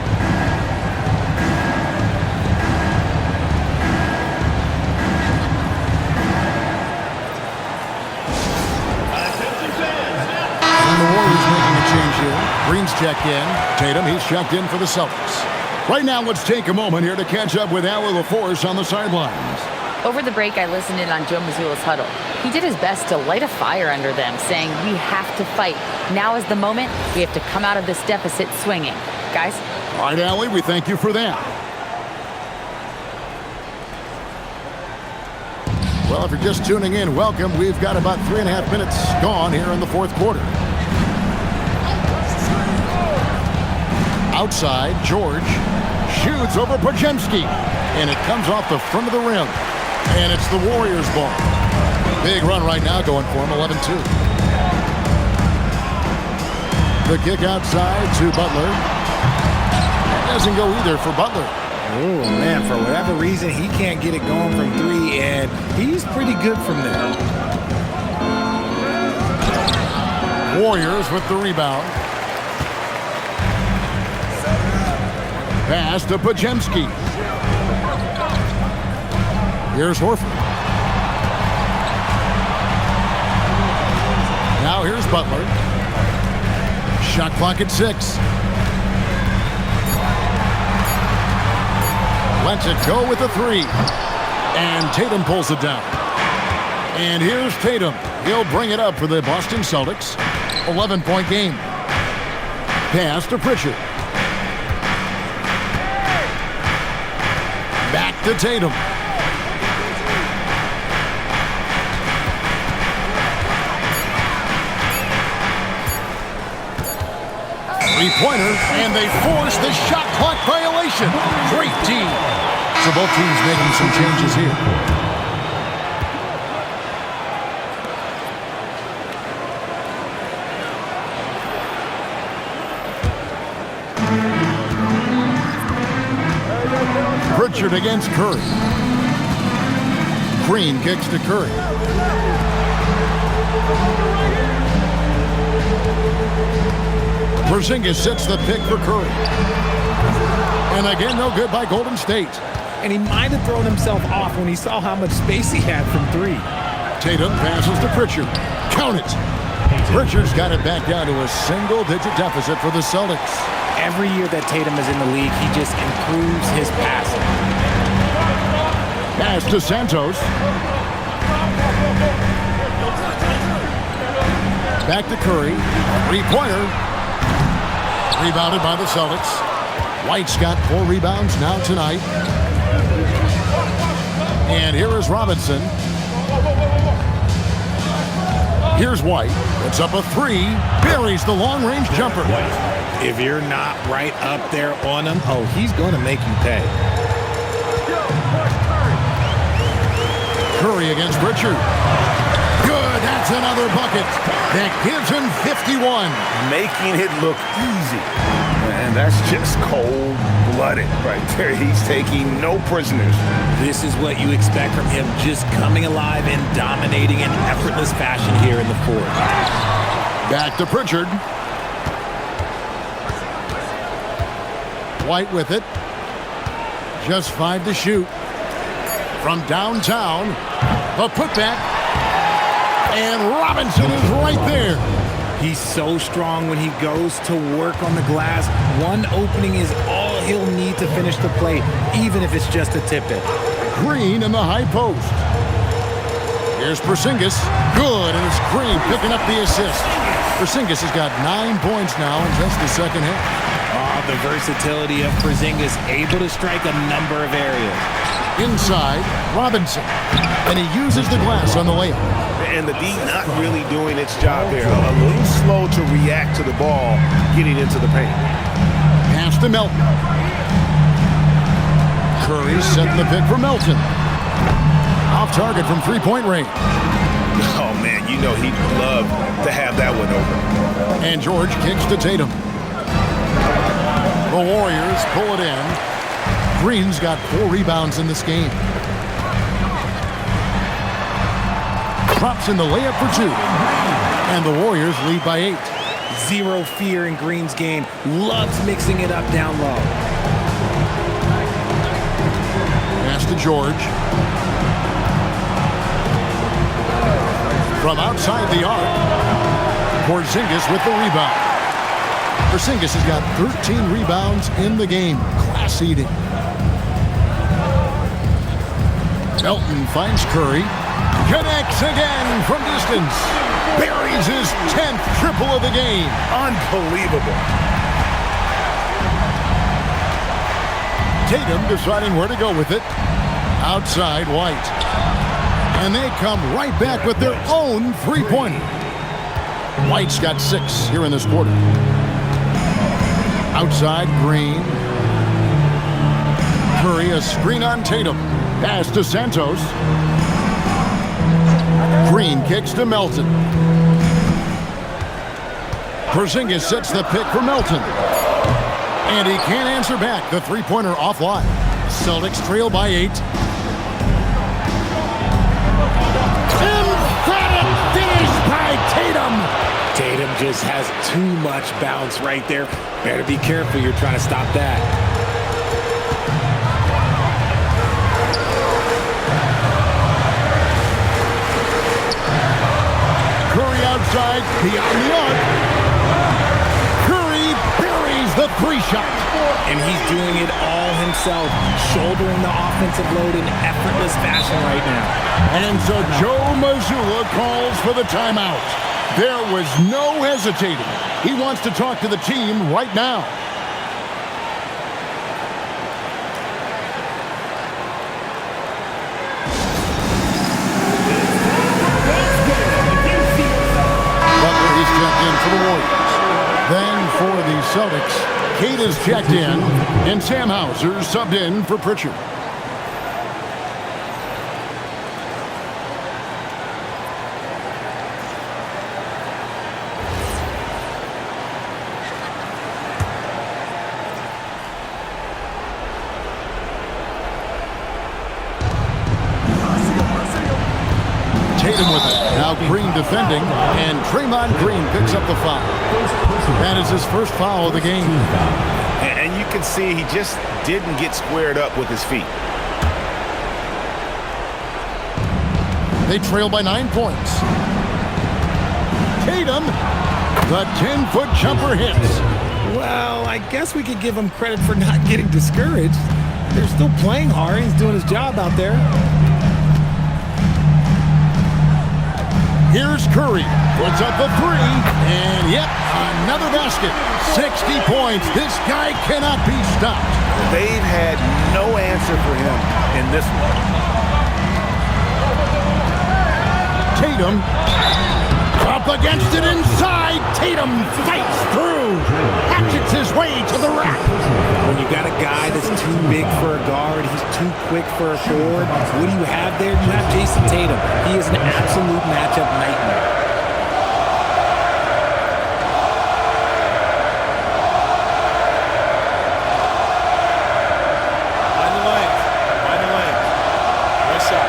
And the Warriors making a change here. Green's checked in. Tatum, he's checked in for the Celtics. Right now, let's take a moment here to catch up with Allie LaForce on the sidelines. Over the break, I listened in on Joe Mazzulla's huddle. He did his best to light a fire under them, saying, we have to fight. Now is the moment. We have to come out of this deficit swinging. Guys? All right, Allie, we thank you for that. Well, if you're just tuning in, welcome. We've got about 3.5 minutes gone here in the 4th quarter. Outside, George shoots over Podziemski, and it comes off the front of the rim. And it's the Warriors' ball. Big run right now going for him, 11-2. The kick outside to Butler. That doesn't go either for Butler. Oh, man, for whatever reason, he can't get it going from 3, and he's pretty good from there. Warriors with the rebound. Pass to Podziemski. Here's Horford. Now here's Butler. Shot clock at 6. Lets it go with a 3. And Tatum pulls it down. And here's Tatum. He'll bring it up for the Boston Celtics. 11-point game. Pass to Pritchard. Back to Tatum. Three-pointer, and they force the shot clock violation. Great team. So both teams making some changes here. Pritchard against Curry. Green kicks to Curry. Porzingis sets the pick for Curry. And again, no good by Golden State. And he might have thrown himself off when he saw how much space he had from three. Tatum passes to Pritchard. Count it. Pritchard's got it back down to a single-digit deficit for the Celtics. Every year that Tatum is in the league, he just improves his passing. Pass to Santos. Back to Curry. Three-pointer. Rebounded by the Celtics. White's got 4 rebounds now tonight. And here is Robinson. Here's White. Puts up a 3. Buries the long-range jumper. If you're not right up there on him, oh, he's going to make you pay. Curry against Pritchard. Good. That's another bucket. That gives him 51. Making it look easy. And that's just cold-blooded right there. He's taking no prisoners. This is what you expect from him, just coming alive and dominating in effortless fashion here in the fourth. Back to Pritchard. White with it. Just 5 to shoot. From downtown, the putback. And Robinson is right there. He's so strong when he goes to work on the glass. One opening is all he'll need to finish the play, even if it's just a tip-in. Green in the high post. Here's Porzingis. Good, and it's Green picking up the assist. Porzingis has got 9 points now in just the second half. Oh, the versatility of Porzingis, able to strike a number of areas. Inside, Robinson. And he uses the glass on the layup. And the D not really doing its job there. A little slow to react to the ball getting into the paint. Pass to Melton. Curry setting the pick for Melton. Off target from three-point range. Oh, man, you know he'd love to have that one over. And George kicks to Tatum. The Warriors pull it in. Green's got 4 rebounds in this game. Drops in the layup for 2. And the Warriors lead by 8. Zero fear in Green's game. Loves mixing it up down low. Pass to George. From outside the arc, Porzingis with the rebound. Porzingis has got 13 rebounds in the game. Class eating. Melton finds Curry. Connects again from distance. Buries his 10th triple of the game. Unbelievable. Tatum deciding where to go with it. Outside White. And they come right back with their own three-pointer. White's got 6 here in this quarter. Outside Green. Curry, a screen on Tatum. Pass to Santos. Green kicks to Melton. Porzingis sets the pick for Melton. And he can't answer back. The three-pointer offline. Celtics trail by 8. Emphatic finish by Tatum. Tatum just has too much bounce right there. Better be careful. You're trying to stop that. Curry outside, beyond the arc. Curry buries the 3-shot. And he's doing it all himself, shouldering the offensive load in effortless fashion right now. And so Joe Mazzulla calls for the timeout. There was no hesitating. He wants to talk to the team right now. For the Warriors. Then for the Celtics, Kate is checked in, and Sam Hauser subbed in for Pritchard. Now Green defending, and Draymond Green picks up the foul. That is his first foul of the game. And you can see he just didn't get squared up with his feet. They trail by 9 points. Tatum, the 10-foot jumper hits. Well, I guess we could give him credit for not getting discouraged. They're still playing hard. He's doing his job out there. Here's Curry, puts up a three, and yep, another basket. 60 points. This guy cannot be stopped. They've had no answer for him in this one. Tatum, up against it inside. Tatum fights through, hatchets his way to the rack. When you got a guy that's too big for a guard, he's too quick for a forward, what do you have there? You have Jason Tatum. He is an absolute matchup nightmare. Find the lane. Find the lane. One shot.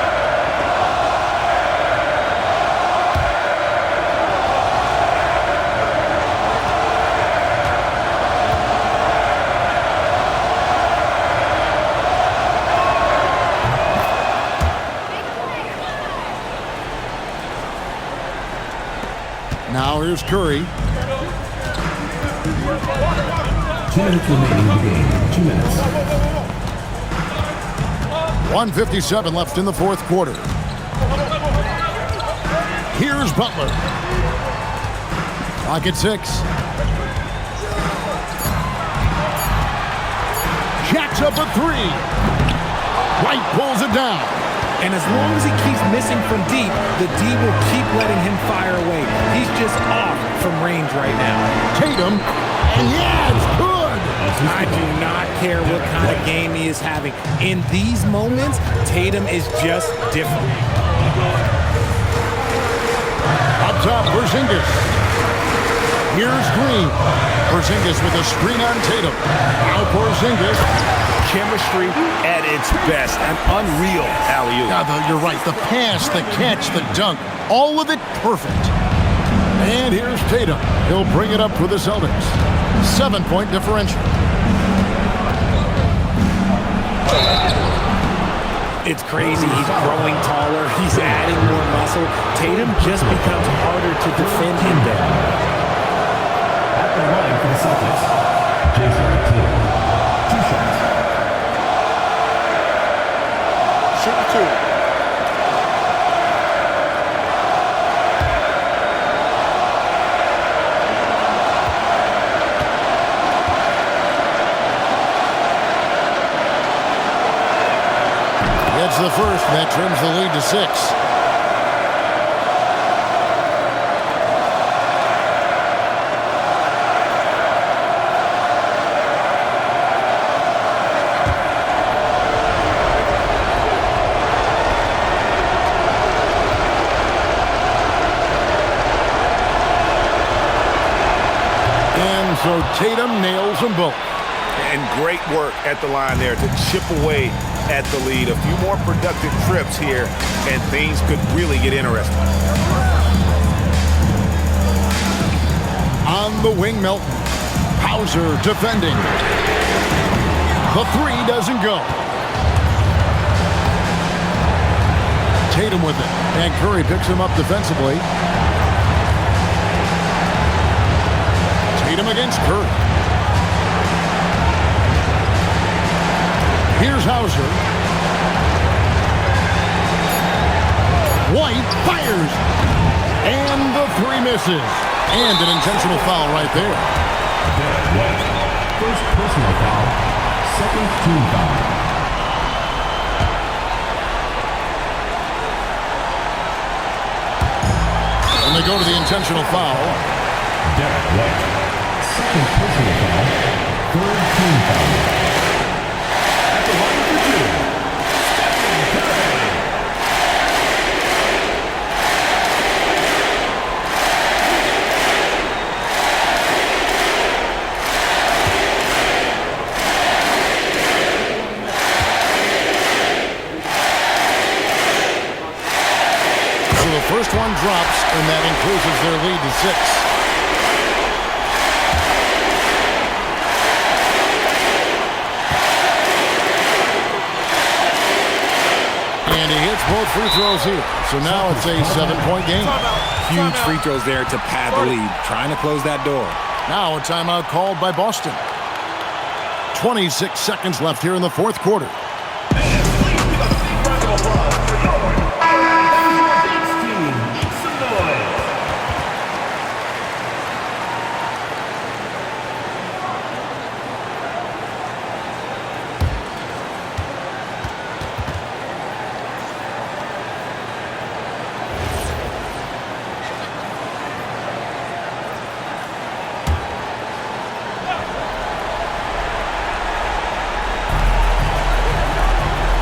Now here's Curry. 2 minutes remaining in the game. 2 minutes. 1:57 left in the fourth quarter. Here's Butler. Clock at 6. Jacks up a three. White pulls it down. And as long as he keeps missing from deep, the D will keep letting him fire away. He's just off from range right now. Tatum, and yeah, it's good. I do not care what kind of game he is having. In these moments, Tatum is just different. Up top, Porzingis. Here's Green. Porzingis with a screen on Tatum. Now Porzingis. Chemistry at its best. An unreal alley-oop. Yeah, you're right. The pass, the catch, the dunk, all of it perfect. And here's Tatum. He'll bring it up for the Celtics. 7-point differential. It's crazy. He's growing taller. He's adding more muscle. Tatum just becomes harder to defend him there. At the line for the Celtics, Jason Tatum. 2 shots. Shoot two. Gets the first. That trims the lead to 6. So Tatum nails them both. And great work at the line there to chip away at the lead. A few more productive trips here, and things could really get interesting. On the wing, Melton. Hauser defending. The three doesn't go. Tatum with it. And Curry picks him up defensively. Tatum against Curry. Here's Hauser. White fires. And the three misses. And an intentional foul right there. White. First personal foul. Second team foul. And they go to the intentional foul. Derek White. Second personal foul. Third team foul. At the line for 2, Stephen Curry. first one drops, and that increases their lead to 6. And he hits both free throws here. So now it's a 7-point game. Huge free throws there to pad the lead, trying to close that door. Now a timeout called by Boston. 26 seconds left here in the fourth quarter.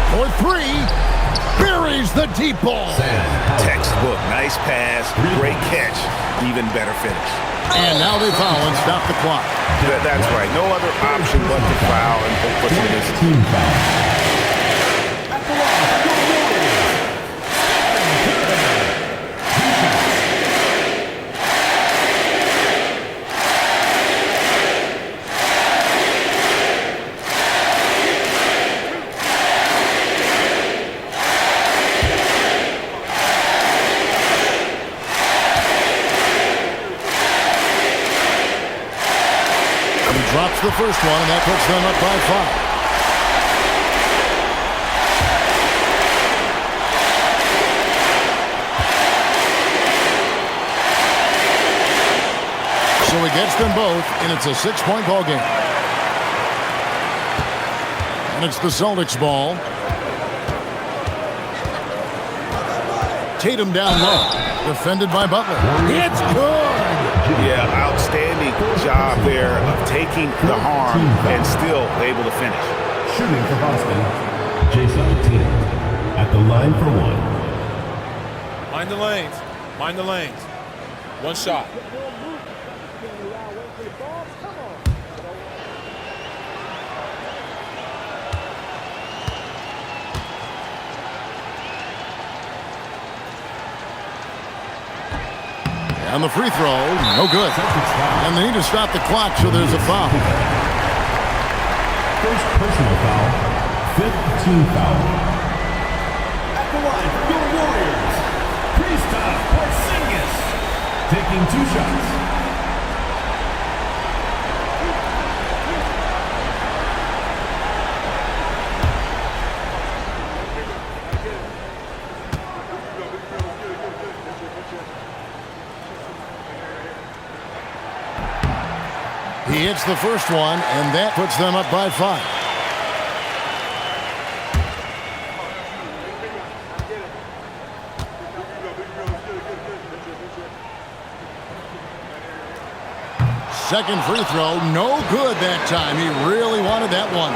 For 3, buries the deep ball. Textbook, nice pass, great catch, even better finish. And now they foul and stop the clock. That's right, no other option but to foul and hope for some missing. Team foul. Drops the first one, and that puts them up by 5. So he gets them both, and it's a 6-point ball game. And it's the Celtics ball. Tatum down low, defended by Butler. It's good! Yeah, outstanding job there of taking the harm and still able to finish. Shooting for Boston, Jason Tatum at the line for 1. Mind the lanes. Mind the lanes. One shot. And the free throw, no good. And they need to stop the clock, so there's a foul. First personal foul, 5th team foul. At the line for your Warriors, Kristaps Porzingis. Taking 2 shots. He hits the first one, and that puts them up by 5. Second free throw, no good that time. He really wanted that one.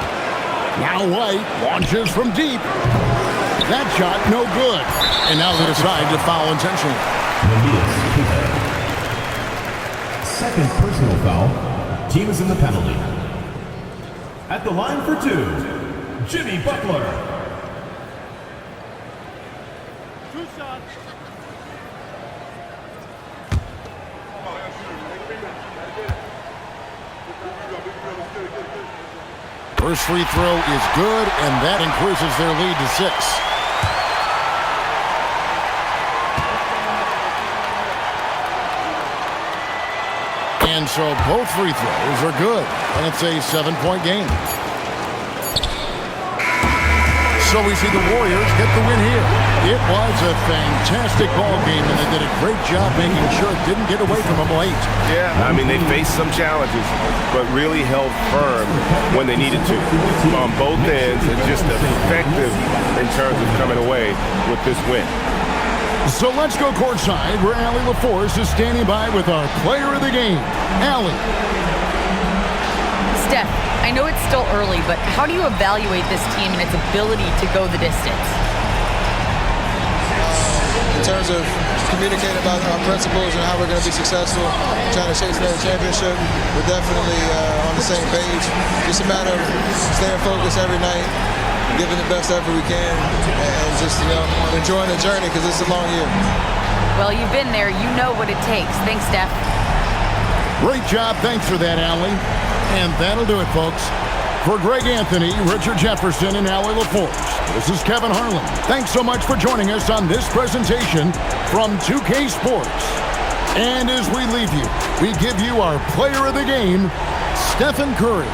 Now White launches from deep. That shot, no good. And now they decide to foul intentionally. Second personal foul. Team is in the penalty. At the line for 2, Jimmy Butler. 2 shots. First free throw is good, and that increases their lead to 6. And so both free throws are good, and it's a 7-point game. So we see the Warriors get the win here. It was a fantastic ball game, and they did a great job making sure it didn't get away from them late. Yeah, I mean, they faced some challenges, but really held firm when they needed to on both ends, and just effective in terms of coming away with this win. So let's go courtside, where Allie LaForce is standing by with our player of the game, Allie. Steph, I know it's still early, but how do you evaluate this team and its ability to go the distance? In terms of communicating about our principles and how we're going to be successful, trying to chase another championship, we're definitely on the same page. Just a matter of staying focused every night, giving the best effort we can, and just enjoying the journey because it's a long year. Well, you've been there. You know what it takes. Thanks, Steph. Great job. Thanks for that, Allie. And that'll do it, folks. For Greg Anthony, Richard Jefferson, and Allie LaForge, this is Kevin Harlan. Thanks so much for joining us on this presentation from 2K Sports. And as we leave you, we give you our player of the game, Stephen Curry.